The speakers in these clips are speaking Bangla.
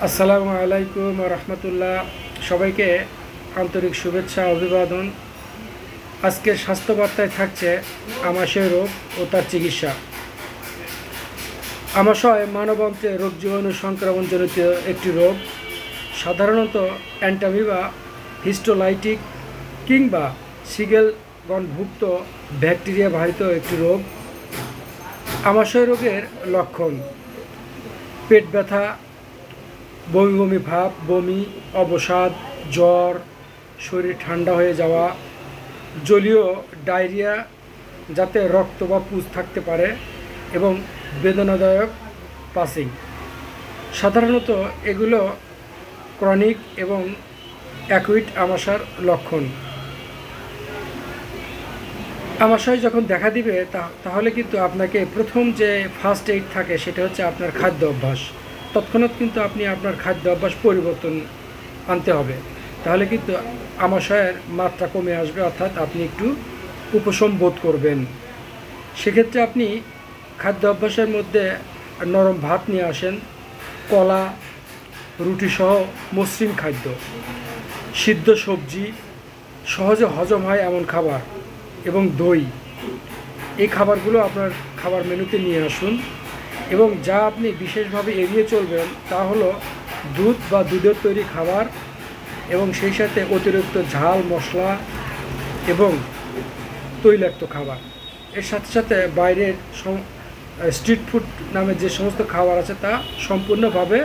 আসসালামু আলাইকুম রহমতুল্লাহ। সবাইকে আন্তরিক শুভেচ্ছা অভিবাদন। আজকের স্বাস্থ্য বার্তায় থাকছে আমাশয় রোগ ও তার চিকিৎসা। আমাশয় মানবন্ত্রে রোগ জীবাণু সংক্রমণজনিত একটি রোগ। সাধারণত অ্যান্টামিবা হিস্টোলাইটিক কিংবা সিগেলগণভুক্ত ব্যাকটেরিয়া বাহিত একটি রোগ। আমাশয় রোগের লক্ষণ: পেট ব্যথা, বমি বমি ভাব, বমি, অবসাদ, জ্বর, শরীর ঠান্ডা হয়ে যাওয়া, জলীয় ডায়রিয়া যাতে রক্ত বা পুজ থাকতে পারে এবং বেদনাদায়ক পাসিং। সাধারণত এগুলো ক্রনিক এবং অ্যাকুইট আমাশার লক্ষণ। আমাশয় যখন দেখা দিবে তাহলে কিন্তু আপনাকে প্রথম যে ফার্স্ট এইড থাকে সেটা হচ্ছে আপনার খাদ্য অভ্যাস। তৎক্ষণাৎ কিন্তু আপনি আপনার খাদ্য অভ্যাস পরিবর্তন আনতে হবে, তাহলে কিন্তু আমাশয়ের মাত্রা কমে আসবে, অর্থাৎ আপনি একটু উপশম বোধ করবেন। সেক্ষেত্রে আপনি খাদ্য অভ্যাসের মধ্যে নরম ভাত নিয়ে আসেন, কলা, রুটিসহ মসৃণ খাদ্য, সিদ্ধ সবজি, সহজে হজম হয় এমন খাবার এবং দই, এই খাবারগুলো আপনার খাবার মেনুতে নিয়ে আসুন। এবং যা আপনি বিশেষভাবে এড়িয়ে চলবেন তা হলো দুধ বা দুধের তৈরি খাবার এবং সেই সাথে অতিরিক্ত ঝাল মশলা এবং তৈলাক্ত খাবার। এর সাথে সাথে বাইরের স্ট্রিট ফুড নামে যে সমস্ত খাবার আছে তা সম্পূর্ণভাবে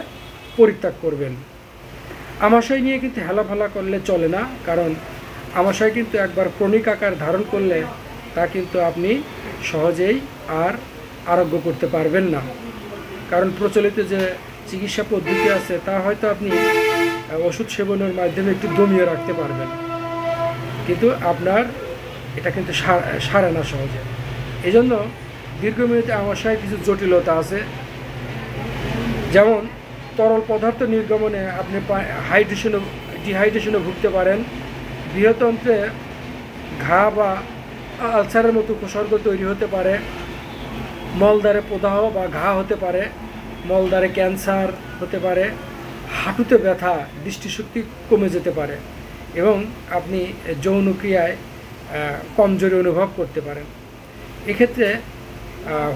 পরিত্যাগ করবেন। আমাশয় নিয়ে কিন্তু হেলাফেলা করলে চলে না, কারণ আমাশয় কিন্তু একবার ক্রনিক আকার ধারণ করলে তা কিন্তু আপনি সহজেই আর আরোগ্য করতে পারবেন না। কারণ প্রচলিত যে চিকিৎসা পদ্ধতি আছে তা হয়তো আপনি ওষুধ সেবনের মাধ্যমে একটু দমিয়ে রাখতে পারবেন, কিন্তু আপনার এটা কিন্তু সারে না সহজে। এই জন্য দীর্ঘমেয়াদী আমাশয় কিছু জটিলতা আছে, যেমন তরল পদার্থ নির্গমনে আপনি ডিহাইড্রেশনে ভুগতে পারেন, বৃহতন্ত্রে ঘা বা আলসারের মতো উপসর্গ তৈরি হতে পারে, মলদ্বারে প্রদাহ বা ঘা হতে পারে, মলদ্বারে ক্যান্সার হতে পারে, হাঁটুতে ব্যথা, দৃষ্টিশক্তি কমে যেতে পারে এবং আপনি যৌনক্রিয়ায় কমজোরি অনুভব করতে পারেন। এক্ষেত্রে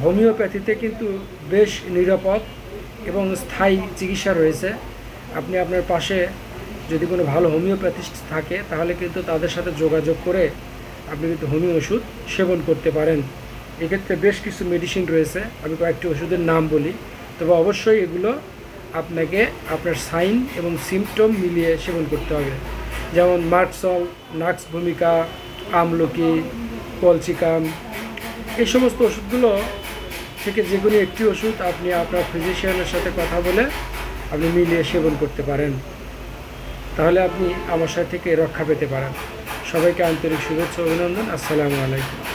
হোমিওপ্যাথিতে কিন্তু বেশ নিরাপদ এবং স্থায়ী চিকিৎসা রয়েছে। আপনি আপনার পাশে যদি কোনো ভালো হোমিওপ্যাথিস্ট থাকে তাহলে কিন্তু তাদের সাথে যোগাযোগ করে আপনি কিন্তু হোমিও ওষুধ সেবন করতে পারেন। এক্ষেত্রে বেশ কিছু মেডিসিন রয়েছে, আমি কয়েকটি ওষুধের নাম বলি, তবে অবশ্যই এগুলো আপনাকে আপনার সাইন এবং সিমটম মিলিয়ে সেবন করতে হবে। যেমন মার্কসল, নাক্স ভূমিকা, আমলকি, কলচিকাম, এই সমস্ত ওষুধগুলো থেকে যে কোনো একটি ওষুধ আপনি আপনার ফিজিশিয়ানের সাথে কথা বলে আপনি মিলিয়ে সেবন করতে পারেন, তাহলে আপনি আমাশয় থেকে রক্ষা পেতে পারেন। সবাইকে আন্তরিক শুভেচ্ছা অভিনন্দন। আসসালামু আলাইকুম।